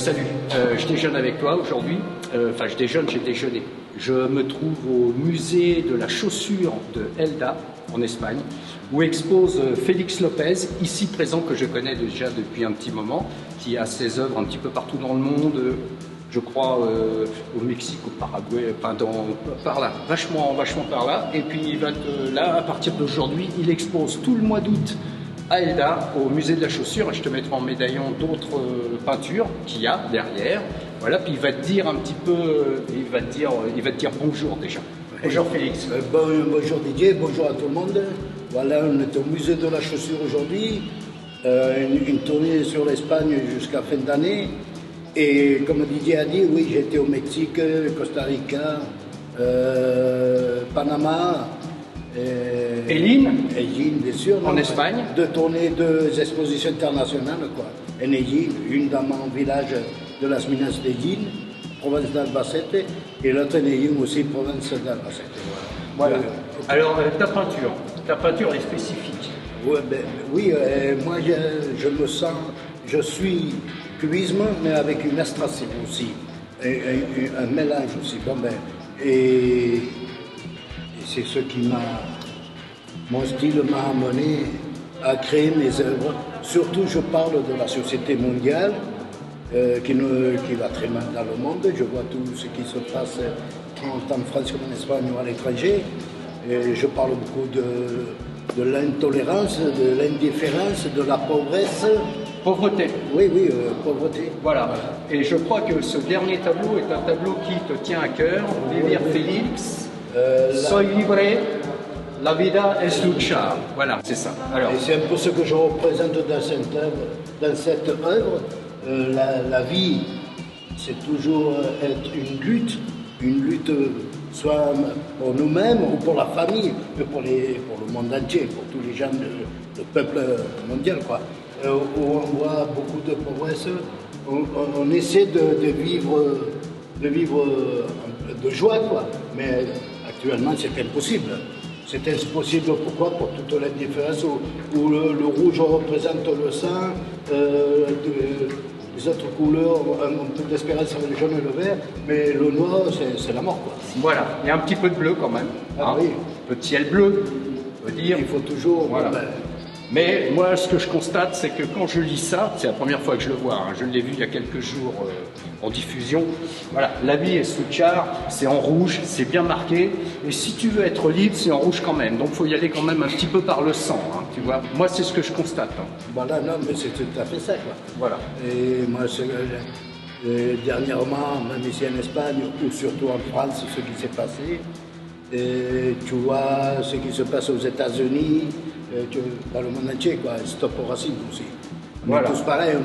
Salut, je déjeune avec toi aujourd'hui. Enfin, j'ai déjeuné. Je me trouve au musée de la chaussure de Elda, en Espagne, où expose Félix Lopez, ici présent, que je connais déjà depuis un petit moment, qui a ses œuvres un petit peu partout dans le monde, je crois au Mexique, au Paraguay, enfin par là, vachement par là. Et puis là, à partir d'aujourd'hui, il expose tout le mois d'août à Elda, au musée de la chaussure, et je te mettrai en médaillon d'autres peintures qu'il y a derrière. Voilà, puis il va te dire un petit peu, il va te dire bonjour déjà. Bonjour Félix. Bonjour Didier, bonjour à tout le monde. Voilà, on est au musée de la chaussure aujourd'hui, une tournée sur l'Espagne jusqu'à fin d'année. Et comme Didier a dit, oui, j'ai été au Mexique, Costa Rica, Panama. Et Lille, bien sûr. En Espagne. Deux tournées, deux expositions internationales, quoi. En Egine, une dans mon village de las Minas de Egine, province d'Albacete, et l'autre en Egine aussi, province d'Albacete. Voilà. Alors, ta peinture est spécifique. Ouais, oui, moi je suis cubisme, mais avec une abstraction aussi, un mélange aussi. Et c'est ce qui mon style m'a amené à créer mes œuvres. Surtout, je parle de la société mondiale qui va très mal dans le monde. Je vois tout ce qui se passe en France comme en Espagne ou à l'étranger. Et je parle beaucoup de l'intolérance, de l'indifférence, de la Pauvreté. Oui, pauvreté. Voilà. Et je crois que ce dernier tableau est un tableau qui te tient à cœur. Vivir Félix, soy libre, la vida es luchar. Voilà, c'est ça. Alors. Et c'est un peu ce que je représente dans cette œuvre. La vie, c'est toujours être une lutte soit pour nous-mêmes ou pour la famille, mais pour le monde entier, pour tous les gens, le peuple mondial, quoi. Où on voit beaucoup de pauvreté, on essaie de vivre de joie, quoi. Mais actuellement, c'est impossible. C'est impossible, pourquoi? Pour toute la différence où le rouge représente le sang, les autres couleurs, un peu d'espérance avec le jaune et le vert, mais le noir, c'est la mort, quoi. Voilà, il y a un petit peu de bleu quand même. Ah oui. Un peu de ciel bleu, on peut dire. Il faut toujours... Voilà. Mais moi, ce que je constate, c'est que quand je lis ça, c'est la première fois que je le vois, hein, je l'ai vu il y a quelques jours en diffusion, voilà, la vie est Sluchar, c'est en rouge, c'est bien marqué, et si tu veux être libre, c'est en rouge quand même, donc il faut y aller quand même un petit peu par le sang, hein, tu vois. Moi, c'est ce que je constate. Hein. Voilà, non, mais c'est tout à fait ça, quoi. Voilà. Et moi, dernièrement, même ici en Espagne, ou surtout en France, ce qui s'est passé, et tu vois ce qui se passe aux États-Unis, dans le monde entier, quoi. Stop au racisme aussi. On est tous pareils,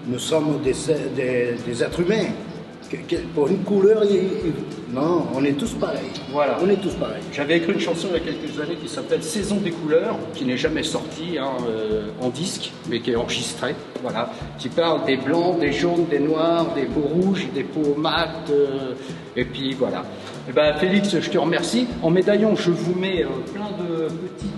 nous sommes des êtres humains. Pour une couleur, non, on est tous pareils. Voilà. On est tous pareils. J'avais écrit une chanson il y a quelques années qui s'appelle Saison des couleurs, qui n'est jamais sortie hein, en disque, mais qui est enregistrée. Voilà. Qui parle des blancs, des jaunes, des noirs, des peaux rouges, des peaux mates, et puis voilà. Eh ben, Félix, je te remercie. En médaillon, je vous mets plein de petites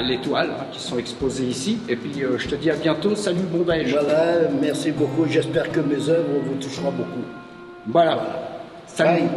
l'étoile hein, qui sont exposées ici. Et puis je te dis à bientôt. Salut, bon déj. Voilà, merci beaucoup. J'espère que mes œuvres vous toucheront beaucoup. Voilà. Salut. Bye.